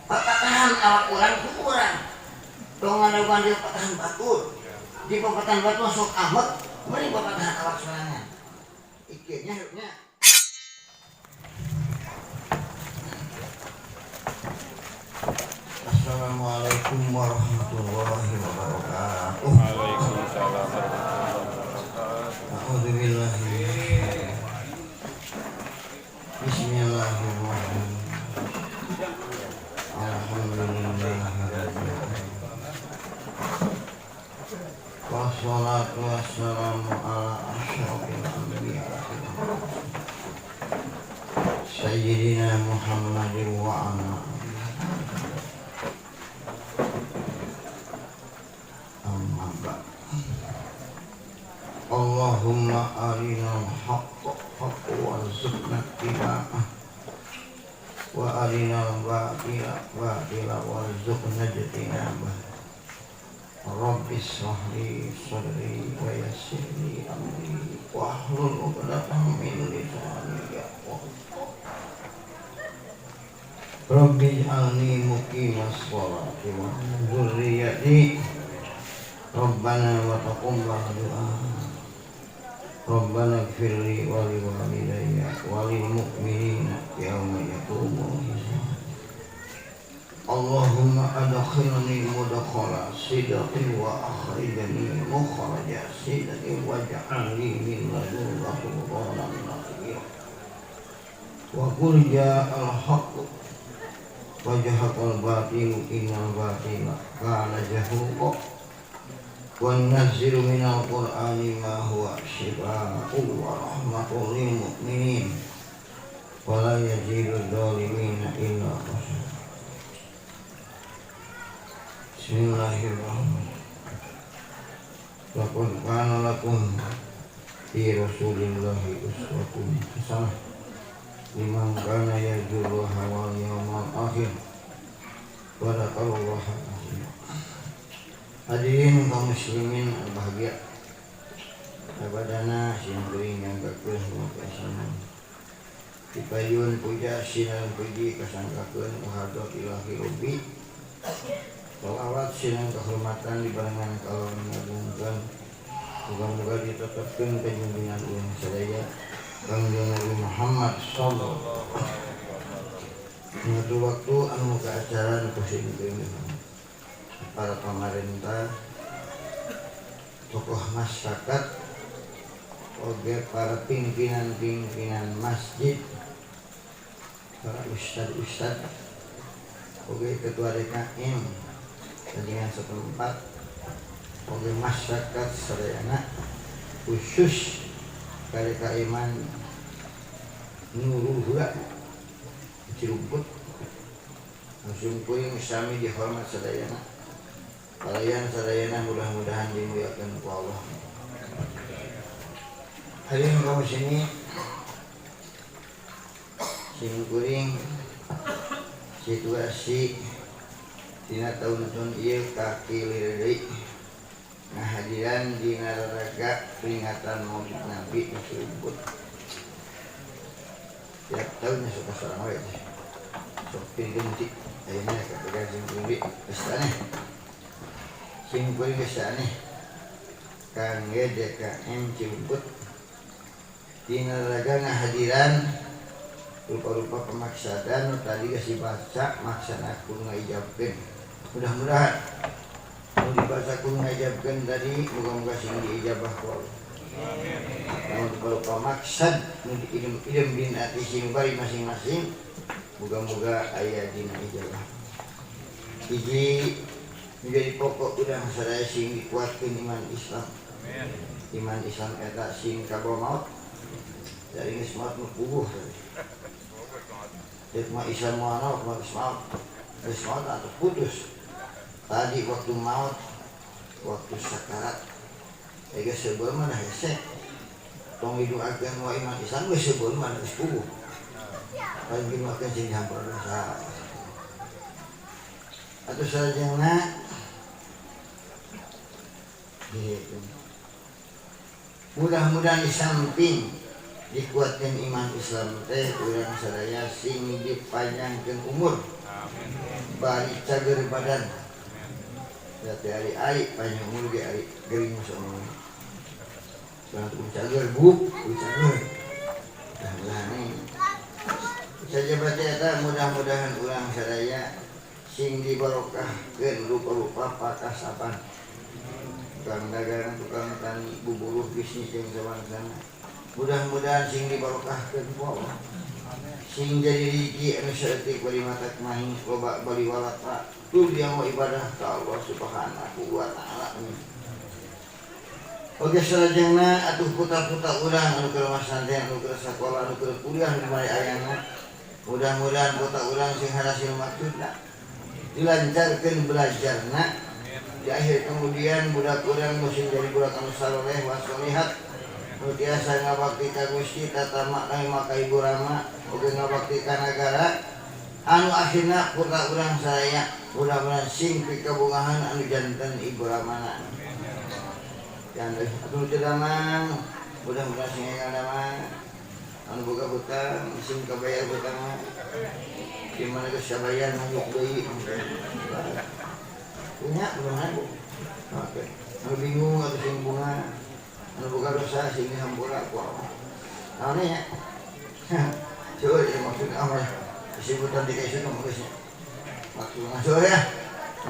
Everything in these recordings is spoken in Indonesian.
Patatahan awak orang ku kurang. Dong ngadaguan dia patahan batur. Di patahan batur sok amat, mending patahan awak sorangan. Ikirnya hidupnya. Assalamualaikum warahmatullahi wabarakatuh. Waalaikumsalam warahmatullahi wabarakatuh. A'udzubillahi. Bismillahirrahmanirrahim. Alhamdulillahirrahmanirrahim. Wassalatu wassalamu ala asyrafil anbiya Sayyidina Muhammadin wa ala amma ba'd. Allahumma arinal haqqa haqqa warzuqna ittiba'ah wa arinal batila batila warzuqna ijtinabah. Rabbi shrah li sadri wa yassir li amri wahlul 'uqdatam min lisani yafqahu. Rabbi ij'alni muqimas sholati wa min dzurriyyati Rabbana wa taqabbal du'a. Rabbana ighfirli wa li walidayya wa lil mu'minina yawma yaqumul hisab. Allahumma adkhilni mudkhala sidqin wa akhrijni mukhraja sidqin waj'alni min ladunka sultanan nasira. Wa qul ja'al haqq wa jahaqal batilu innal batila kana zahuqa. Wa nunazzilu minal qur'ani ma huwa shifaa'un wa rahmatun lil mu'minin wa la yazidul zalimina illa khasara. Bismillahirrahmanirrahim. Laqad kana lakum fi Rasulillahi uswatun hasanah liman kana yarjullaha wal yawmal akhir wa dzakarallaha katsiran. Hadirin kaum muslimin bahagia. Abadana sing geuring nyanggakeun mukasanan. Dipayun puja sinan puji kasangkakeun hadat ilahi rabbi. Salawat sinan kehormatan dibarengan kalau mengagungkan. Moga-moga ditetapkan penjunjungan ulun sadaya Kangjeng Nabi Muhammad sallallahu alaihi wasallam. Waktu anu ka acara kusingkeun para pemerintah, tokoh masyarakat, oge para pimpinan-pimpinan masjid, para ustad-ustad, oge ketua DKM dengan setempat, oge masyarakat sadayana khusus KDKM-an Nurul Huda Cirumput. Langsung kuing sami dihormat sadayana. Kalian sadayana mudah-mudahan dimuliakan ku Allah. Hadirin kaum sini sing kuring situasi dina tahun-tahun ieu kaki lirik ngahadiran dina raraga peringatan Maulid Nabi di Cirebon. Tiap tahunnya suka sareng we. Sok pinggenti ayeuna kapegang sing kuring pestane. Sing kuring pestane kangge DKM Cirebon. Dina raraga ngahadiran rupa-rupa pemaksaan tadi kasih baca maksanakeun ngaijabkeun. Mudah-mudahan mau dibaca kun ngajabkeun tadi moga-moga sing diijabah ku Allah. Amin. Namun rupa-rupa maksad nu diidem-idem dina ati sing bari masing-masing moga-moga aya dina ijabah. Hiji menjadi pokok udang sadaya sing dikuatkeun iman Islam. Amin. Iman Islam eta sing kabawa maut dari geus maut nu puguh. Jadi mah Islam moal mah Islam atau putus. Tadi waktu maut, waktu sakarat, ega sebelum mana hese, tong didoakeun wa iman Islam geus sebelum mana geus puguh. Paling didoakeun sing hampir dosa. Atuh salajengna gitu. Mudah-mudahan di samping dikuatkan iman Islam teh urang sadaya sing dipanjangkeun umur. Amin. bari cager badan. Berarti hari panjang umur ge hari gering sama. Sekarang tuh cager buk, cager. Dah nih. Saja baca eta mudah-mudahan ulang sadaya sing dibarokahkeun rupa-rupa pakasapan. Tukang dagang, tukang tani, buburuh bisnis yang sawana. Mudah-mudahan sing dibarokahkeun ku Allah. Sing jadi rezeki anu saeutik bari matak maing loba bali walata tu dia mau ibadah ka Allah Subhanahu wa taala. Oke salajengna atuh puta-puta urang anu keur masantren anu keur sakola anu keur kuliah di mari ayana. Mudah-mudahan puta urang sing harasil maksudna dilancarkeun belajarna. Di akhir kemudian budak urang musim jadi budak anu saleh wa sholihat. Nu tiasa ngabakti ka Gusti tatamak lain maka ibu rama uga ngabakti ka nagara anu akhirna putra urang saya mudah-mudahan sing pikabungahan anu janten ibu ramana yang atuh teu damang mudah-mudahan sing aya damang anu boga hutang sing kabayar hutang di mana geus sabayar ngayuk deui punya mudah-mudahan oke anu bingung atuh sing bunga anu boga dosa sing dihampura ku Allah. Naon nya? Coba ya maksud amal disebutan di kaisut maksudnya. Maksudna soe ya.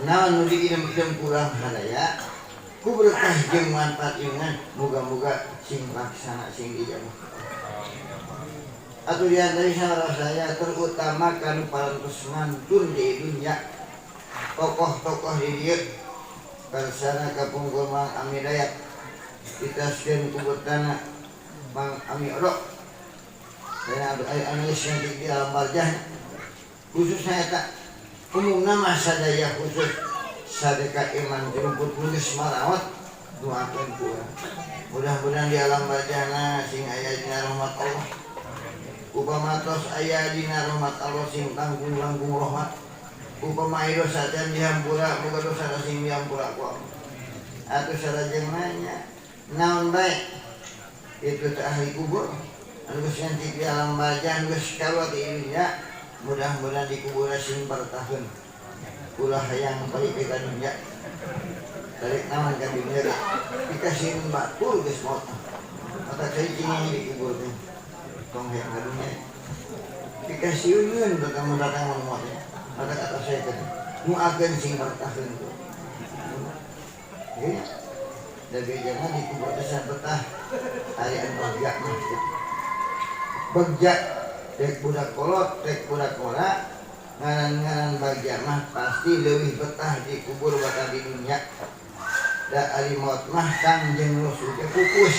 Naon nu diidem-idem kurang hadaya ku berkah jeung manfaat iman muga-muga sing laksana sing dijabah. Atuh dian dari saudara saya terutama kan parantos ngantun di dunia tokoh-tokoh di dieu karsana kapungkur Mang Ami Dayat kita sekian kubutana Mang Ami Odok dan analis yang di dalam barjah khususnya eta umumna masa daya khusus sadeka iman dirumput nulis marawat doakeun kurang mudah-mudahan di alam barjahna sing aya dina rahmat Allah upama tos aya dina rahmat Allah sing tanggung-tanggung rahmat upama dosa dan dihampura muga dosa sing dihampura ku Allah atuh salajengna naon bae itu teh ahli kubur anu geus nganti di alam barzah anu geus kawa di dunya mudah-mudahan di kubur sing bertahan ulah hayang balik ka dunya balik naon ka dunya dikasih batur geus maut mata cing di kubur teh tong hayang ka dunya dikasih ulun datang maut mata kata saya teh muakeun sing bertahan ya dari jangan di kubur desa betah hari bagja mah bagja tek budak kolot tek budak kola ngaran-ngaran bagja mah pasti lebih betah di kubur batah di dunia da ari maut mah kangjeng Rasul teh pupus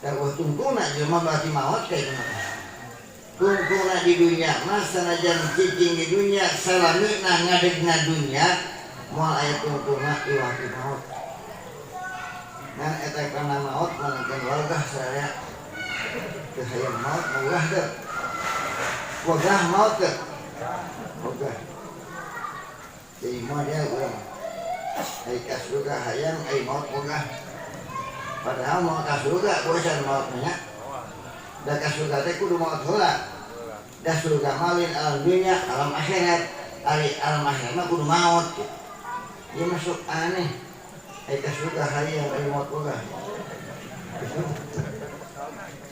da tungtuna jelema berarti maut kayak gimana tungtuna di dunia mah sanajan cicing di dunia salamina ngadegna dunia moal aya tungtuna iwati maut. Ngan eta kana maut mangkeun warga saya teu hayang maut meulah teu. Wagah maut teu. Wagah. Jadi moal dia urang. Ai ka surga hayang ai maut wagah. Padahal mau ka surga bosan mautnya. Da ka surga teh kudu maut heula. Da surga malin alam dunya alam akhirat. Ari alam akhirat mah kudu maut. Dia masuk aneh. Aika sudah hayang ay maut boga.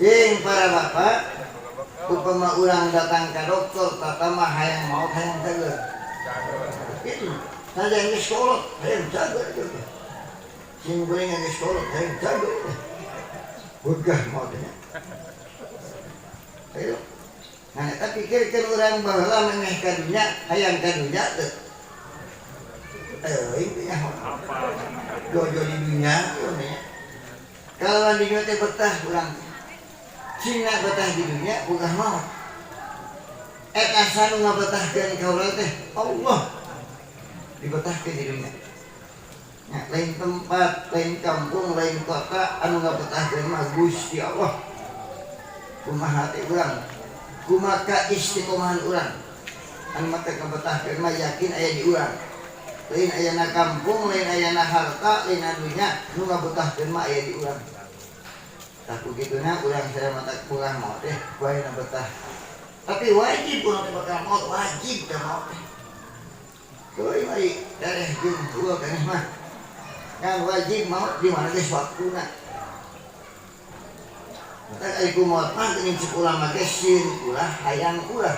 Sing para bapak upama urang datang ke dokter tatama hayang maut hayang cager. Itu saja geus kolot hayang cager gitu. Sing goreng geus kolot hayang cager. Bogah mautnya. Ayo. Nah, tapi pikirkeun urang baheula mengeh ka dunya hayang ka dunya teh. Intinya jojo di dunia kalau di dunia betah pulang Cina betah di dunia bukan maut eta sanu ngabetahkeun kaula teh Allah dibetahkeun di dunia ya, lain tempat lain kampung lain kota anu ngabetahkeun mah Gusti Allah kumaha hati urang kumaha istiqomahan urang anu mah teh ngabetahkeun mah yakin aya di urang lain ayana kampung, lain ayana harta, lain anunya, nu ngabetahkeun mah aya di urang. Tah kugituna urang saya mata pulang mau teh bae na betah. Tapi wajib pun nanti bakal maut, wajib dah maut. Koi mari dareh jeung dua keneh mah. Yang wajib maut di mana geus waktuna. Tak aku maut mah geuning cek ulama ge sieun ulah hayang ulah.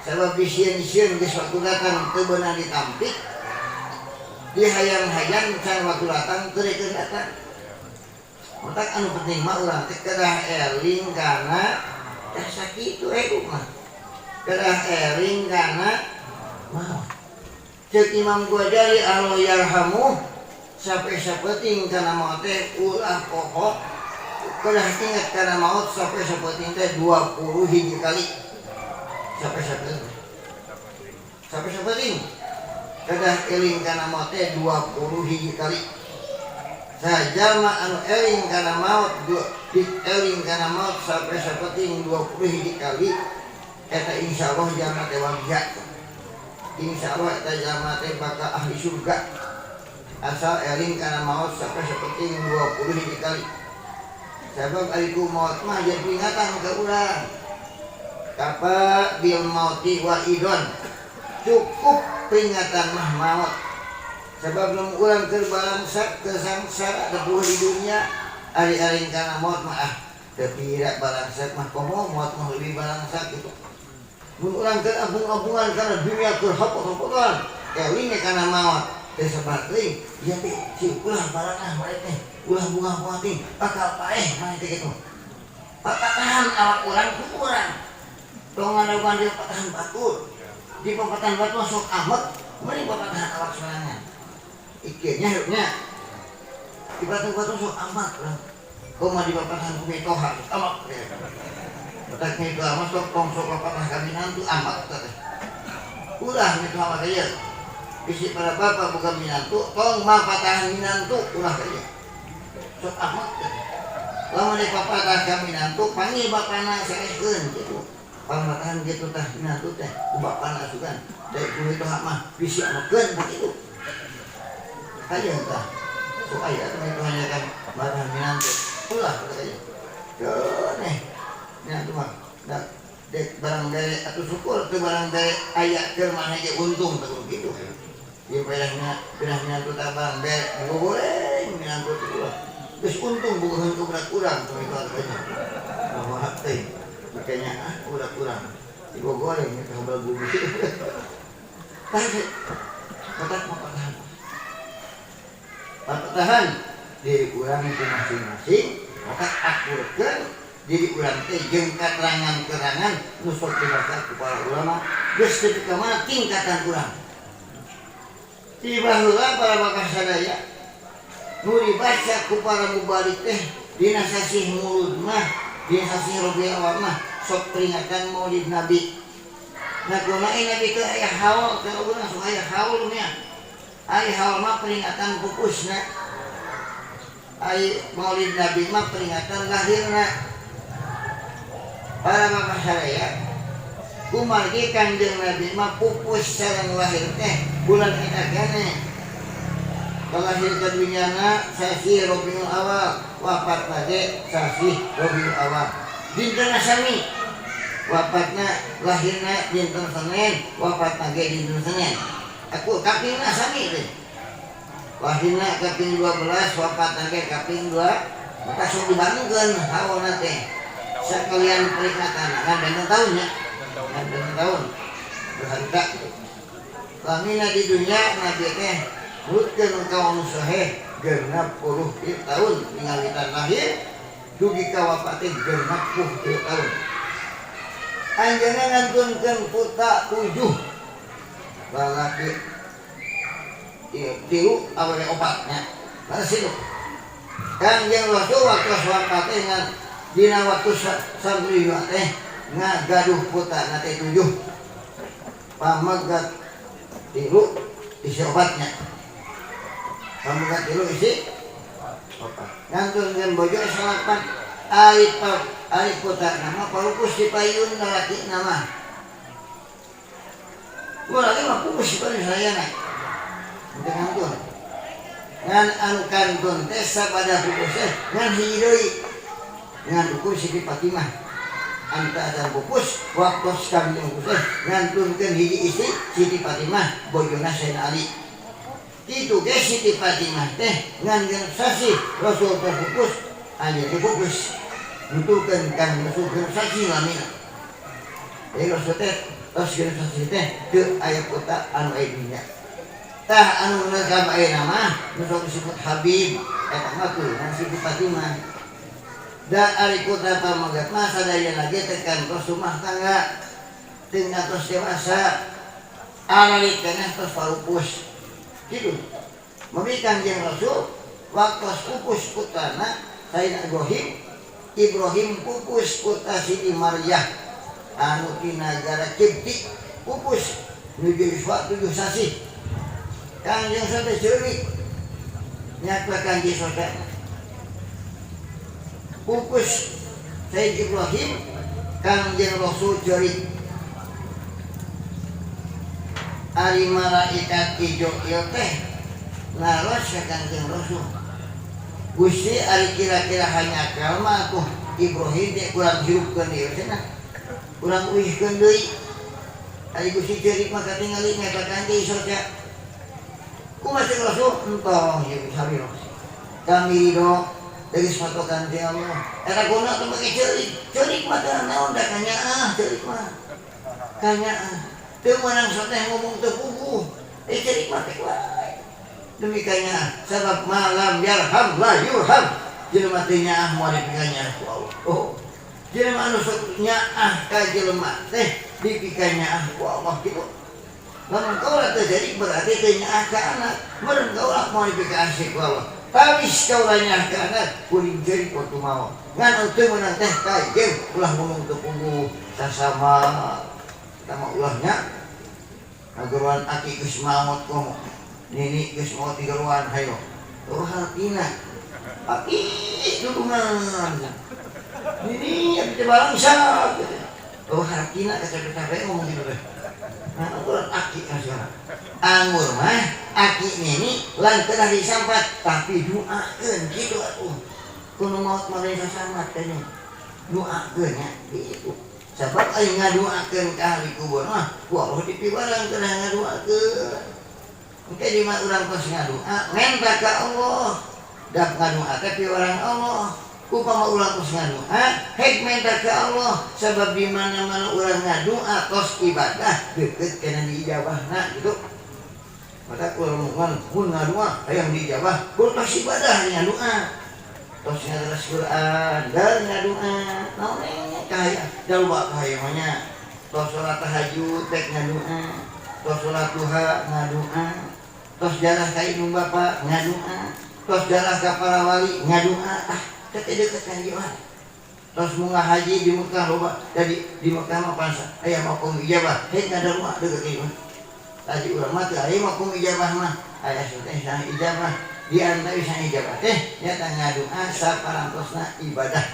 Sabab bisieun-sieun geus waktu datang teu beunang ditampik. Di hayang-hayang can waktu datang teu reken datang. Matak anu penting mah urang teh kedah eling kana sakitu mah. Kedah eling kana maut. Cek Imam Ghazali Allah yarhamu sampai sapeting kana maut teh ulah pokok kedah ingat kana maut sampai sapeting teh 20 hiji kali sampai sapeting kedah eling kana maut teh 20 hiji kali sajalma anu eling kana maut eling kana maut sampai sapeting 20 hiji kali eta insyaallah jalma teh wagya. Insyaallah eta jalma teh bakal ahli surga asal eling kana maut sampai sapeting 20 hiji kali. Sabab ariku maut mah jadi peringatan ke urang. Kapa bil mauti wa idon. Cukup peringatan mah maut. Sebab lamun urang keur balangsak ke sangsara teu di dunia ari-aring kana maut mah teu pira balangsak mah komo maut mah lebih balangsak gitu. Mun urang keur abung-abungan kana dunia keur hapot-hapotan, eling kana maut teh sabar teuing, ieu teh si ulah baranah mare teh, ulah bunga-bunga teh bakal paeh mane teh kitu. Patatahan awak urang ku urang. Tong ngadaguan dia patahan batur. Di pepatahan batur sok amet, mending pepatahan awak sorangan. Ikirnya hirupnya. Di pepatahan batur sok amat urang. Koma di pepatahan kumitoha amat. Batak itu amat sok tong sok patah kaminan tu amat teh. Ulah mitu amat ieu. Bisi para bapak bukan minantu, tong mah patahan minantu ulah ieu. Sok amat teh. Lamun di papatah kaminantu panggil bapana saekeun kitu. Pamatahan kitu tah minantu teh ku bapana sugan. Dai kumitoha mah bisi amekeun kitu. Hayeun tah. Sok aya teh hanya kan patahan minantu. Ulah ieu. Yo neh. Ya tuh mah, dek barang dari atau syukur ke barang dari ayat ke mana aja untung terus gitu. Dia pedahnya tuh barang dari boleh minantu itu lah. Terus untung bukan berat kurang tuh itu artinya. Bahwa hati makanya udah kurang. Ibu goreng itu hambal bumi. Tapi patahan diri kurang itu masing-masing. Maka akurkan jadi urang teh jeung katerangan-keterangan nu sok dibaca ku para ulama geus teu ka mana tingkatan urang. Tiba heula para bakas sadaya nu dibaca ku para mubalik teh dina sasih Mulud mah, dina sasih Rabiul Awwal mah sok peringatan Maulid Nabi. Nah kunae Nabi teh aya haul teh urang sok aya haul nya. Aya haul mah peringatan pupusna. Aya Maulid Nabi mah peringatan lahirna. Para bapak saya kumargi kanjeng Nabi mah pupus sareng lahir teh bulan eta keneh. Kalahir ka dunyana sasi Rabiul Awal, wafat lagi sasi Rabiul Awal. Dinten sami wafatna lahirna dinten Senin, wafat lagi dinten Senin. Aku kapingna sami teh. Lahirna kaping 12, wafat lagi kaping 2. Maka sok dibandingkeun haulna teh. Sekalian peringatan dan tahunnya dan tahun berharga lamina di dunia Nabi teh nurutkeun ka manusia 60 tahun ningalitan lahir dugi ka wafat teh 60 tahun anjeunna ngantunkeun putra 7 lalaki tilu awalnya obatnya masih kanjeng Rasul waktu wafat teh dina waktu sabri teh ngagaduh putra teh 7 pamagat tilu isi obatnya pamagat tilu isi obat ngantun bojo salapan ari putra nama parukus di payun lalaki nama gua lagi mah pupus di payun sayana untuk ngantun ngan anu kantun teh sabada pupus teh ngan hidoi dengan ukur Siti Fatimah antara pupus waktu kami pupus ngantunkeun hiji istri Siti Fatimah bojona Sayyidina Ali. Itu ge Siti Fatimah teh ngan genep sasi Rasul terpupus anjeun pupus nuturkeun kang Rasul genep sasi lamina. Jadi Rasul teh tos genep sasi teh teu aya kota anu aya dunya. Tah anu ngagam aya nama nu sok disebut Habib eta mah keunaan Siti Fatimah. Dan ari kota pamagat mah sadaya lagi tekan tos rumah tangga teu tos dewasa alalit kana tos parupus kitu. Mami Kanjeng Rasul waktu pupus putana Sayyidina Ibrahim pupus putra Siti Maryah anu di negara Kipti pupus nuju suatu 7 sasi. Kanjeng Rasul ceurik nyakla Kanjeng Rasul pupus Sayyid Ibrahim Kanjeng Rasul ceurik ari malaikat ijo ieu teh ngaros ka Kanjeng Rasul. Gusti ari kira-kira hanya kalma tuh Ibrahim teh kurang hirupkeun ieu cenah. Kurang uihkeun deui. Ari Gusti ceurik mah katingali ngeta Kanjeng Rasul. Kumaha Kanjeng Rasul entong ieu sabiro. Kami ridho dari suatu Kanjeng Allah. Era guna teu make ceurik mah teu naon da kanyaah ceurik mah. Kanyaah. Teu meunang soteh ngomong teu puguh. Ceurik mah teh wae. Demi kanyaah sabab malam yarham la yurham. Jelema teh nyaah moal dipikanyaah ku Allah. Oh. Jelema anu sok nyaah ka jelema teh dipikanyaah ku Allah kitu. Lamun kaulah teu ceurik berarti teu nyaah ka anak. Meureun kaulah moal dipikasih ku Allah. Tabis kau lanyah karena kuring jeri waktu mau ngan itu menang teh kajen ulah ngomong tepunggu sasama sama ulahnya ageruan aki geus maot komo nini geus maot tigeruan hayo hatina aki dudungan nini abdi balangsa hatina kaca-kaca ngomong gitu deh. Nah, ukuran aki sekarang. Anggur mah aki ini lanteun hari sampat tapi doakeun kitu atuh. Kudu maot mah sasambat teh doakeun nya gitu. Sabab aya ngadoakeun ka ahli kubur mah ku Allah dipiwarang kana ngadoakeun. Engke di mah urang tos ngadoa ngenta ka Allah. Dak ngadoa teh piwarang Allah. Upama ulang tos ngadoa hikmah ke Allah sebab di mana-mana urang ngadoa tos ibadah deukeut kana diijabahna gitu. Maka urang mun ngadoa hayang diijabah kudu tos ibadah ngadoa. Tos ngadoa Quran dan ngadoa naon kaya dalwa kaya mah tos salat tahajud tek ngadoa, tos salat duha ngadoa, tos jarah ka indung bapa ngadoa, tos jarah ka para wali ngadoa. Deket kanjiwan. Terus munggah haji di Mekah loba. Jadi di Mekah mah pansa aya makom ijabah. Hei ngada rumah deket ieu. Tadi urang mah teu aya makom ijabah mah. Aya teh sang ijabah. Di antara sang ijabah teh nyata ngadoa saparantosna ibadah.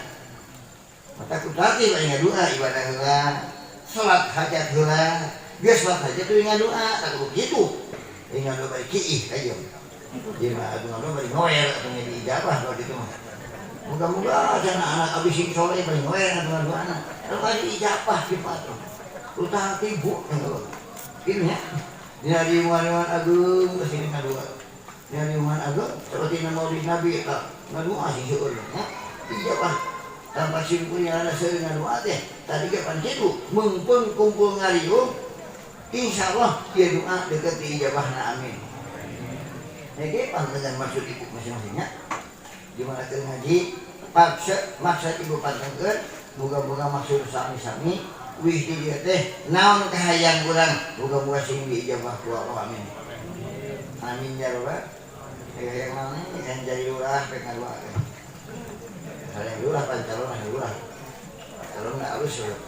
Mata kutati bae ngadoa ibadah heula. Salat hajat heula. Geus salat hajat teu ngadoa, tak begitu. Ngadoa bae kiih kajeum. Jadi mah atuh ngadoa bari ngoer atuh di ijabah kalau gitu mah. Mudah-mudahan anak abis sing soleh paling wae dengan anak. Kalau lagi ijabah di patron. Utang tibu ini ya. Dari Muhammad Agung ke sini kadua. Dari Muhammad Agung seperti Maulid Nabi tak ngadua sih seueur ya. Ijabah tanpa simpulnya ada seueur ngadua teh. Tadi ke pan kitu mungpun kumpul ngariung insyaallah dia doa dekat di ijabahna amin. Jadi pan dengan maksud ibu masing-masingnya. Dimana ke ngaji maksud ibu pantengkeun boga-boga maksud sami-sami wis di dieu teh naon kahayang urang boga-boga sing diijabah ku Allah amin. Amin ya rabbal yang mana yang jadi lurah pek ngadua teh. Hari lurah pancalon lurah. Calon alus ya.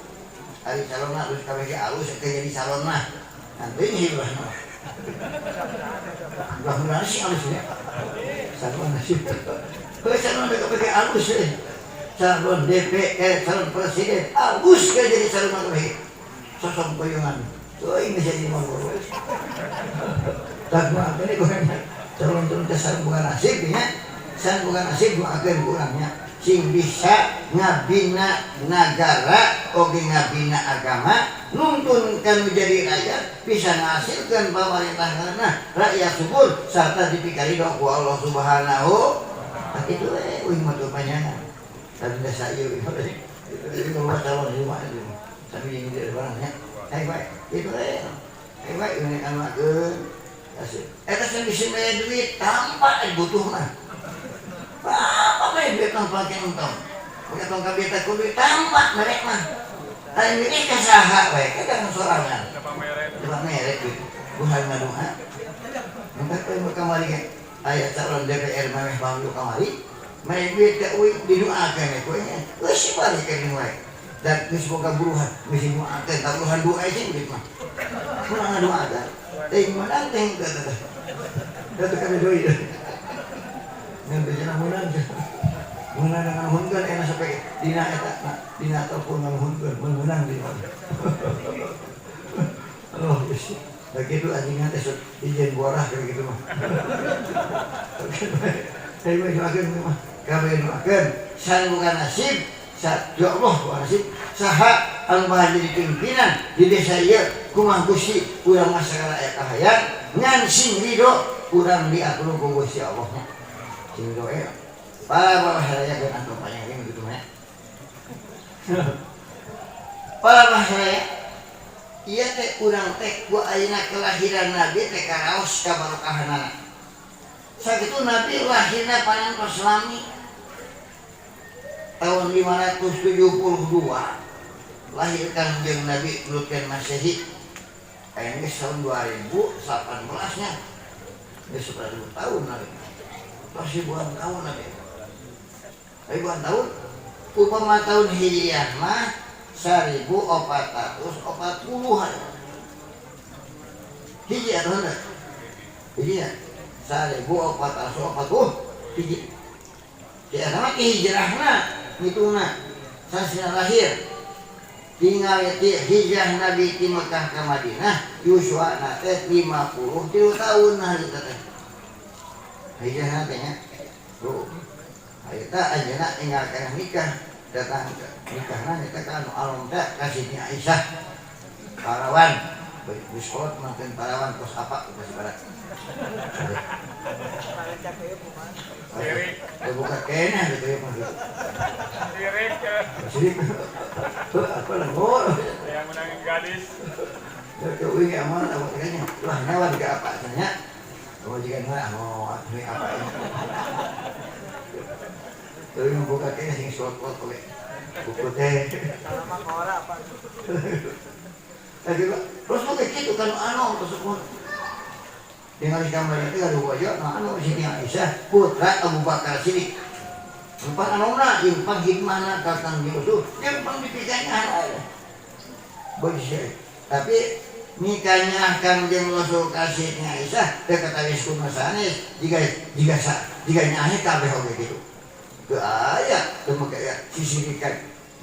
Hari calon alus kabeh alus jadi calon mah. Nanti ini lurah. Mudah-mudahan sih alus ya. Calon nasib. Calon mereka pakai alus ya. Calon DPR, calon presiden, alus kayak jadi calon makhluk. Sosok goyongan. Tuh ini jadi monggo. Tak mau ini kurangnya. Calon-calon kesan bukan nasib ya. San bukan nasib doakeun kurangnya. sing bisa ngabina negara oge ngabina agama nuntun kanu jadi rakyat bisa menghasilkan pemerintahan rakyat subur serta dipikari doa ku Allah Subhanahu itu wih matu panjangan tapi dasa ieu itu rumah calon rumah itu tapi yang di barangnya baik itu baik ini kan makeun eta sing bisa bayar duit tanpa butuh mah apa duit tanpa kentong pakai tong kabeh kudu tanpa merek mah ari merek ka saha we kadang sorangan coba merek gitu bukan ngadoa maka teu kamari ge aya calon DPR mah bangun kamari merek duit teh didoakeun we nya geus balik ka dieu dan geus boga buruhan geus didoakeun tabuhan doa sih duit mah kurang ngadoakeun teh menang teh da kada doi ngan bejana menang menang nganuhunkeun enak sampai dina eta dina telepon nganuhunkeun menang di mana oh geus da kitu anjingna teh sok ijen borah kayak gitu mah saya doakeun mah kabeh doakeun san bukan nasib ya Allah bukan nasib saha anu bahan jadi pimpinan di desa ieu kumaha Gusti urang mah sagala aya kahayang ngan sing ridho urang diatur ku Gusti Allah sing ridho para masyarakat dan anggapnya ini begitu ya. Para masyarakat, iya teh urang teh ku ayeuna kelahiran Nabi teh karaos ka barokahanana. Sakitu Nabi lahirna parantos lami tahun 572 lahir Kangjeng Nabi nurutkeun Masehi. Aya geus tahun 2018 nya. Geus 1000 tahun Nabi. Masih ribuan tahun Nabi. Ribuan tahun upama tahun Hijriah mah 1440-an hiji atau hendak Hijriah 1440 hiji ya sama hijrahna ngitungna sasina lahir tinggal hijrah Nabi di Mekah ke Madinah yuswana teh 53 tahun nah kita teh hijrah teh nya tuh kita ajeuna tinggalkan nikah datang ke nikahna kita kan alom teh kasihnya Aisyah parawan biskot makan parawan kos apa masih barat buka kena gitu ya sirik apa lah yang menangin gadis kewing aman apa kayaknya lah nyawa juga apa tanya kalau jika nggak mau ini apa ini tapi membuka kayaknya sing slot-slot oleh buku teh sama kora apa terus mau kayak gitu kan anu tersebut dengan kamar itu ada wajah nah anu sini Aisyah putra Abu Bakar Siddiq empat anuna impang hikmahna kakang Yusuf impang dipikirnya bersih tapi nikahnya Kangjeng Rasul kasihnya Aisyah dekat awis kuno sanes jika nyahe kabeh oge gitu ke aya teu make sisirikan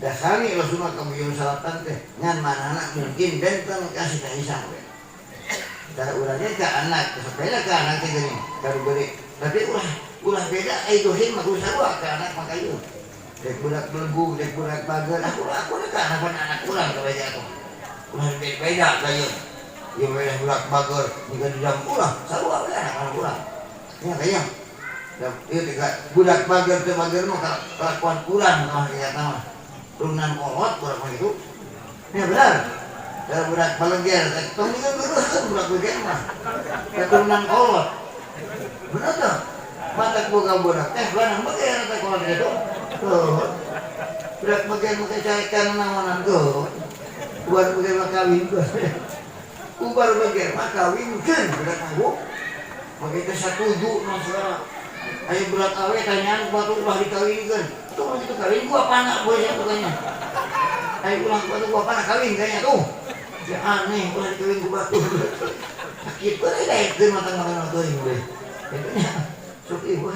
dasani Rasulullah kabuyun salatan teh ngan manana mungkin benten kasih ka Aisyah we cara urangnya ke anak sepeda ke anak teh geuning karu beuri tapi ulah beda ai dohim mah sarua ke anak mah kayu dek budak belegu dek budak bageul aku ke anak urang kabeh atuh ulah beda kayu ieu beda budak bageul jika di dalam urang sarua we anak urang nya kayu ieu teh budak bageul teh bageul mah kelakuan urang mah kieu mah turunan kolot budak mah gitu ya benar kalau budak balengger tong ini kan budak balengger mah keturunan kolot benar tuh mata boga budak teh lanang bager teh kolot gitu tuh budak bager mah caekan naonan tuh buat bager mah kawin tuh ubar bager mah kawinkeun budak mah mage teh satuju mah segala ayo budak awe tanyaan batu ulah dikawinkeun tuh begitu kawin gua panak boy ya pokoknya ayo ulang batu gua panak kawin kayaknya tuh ya aneh ulah dikawin gua batu sakit bener deh itu matang-matang tuh ini deh intinya sok ibu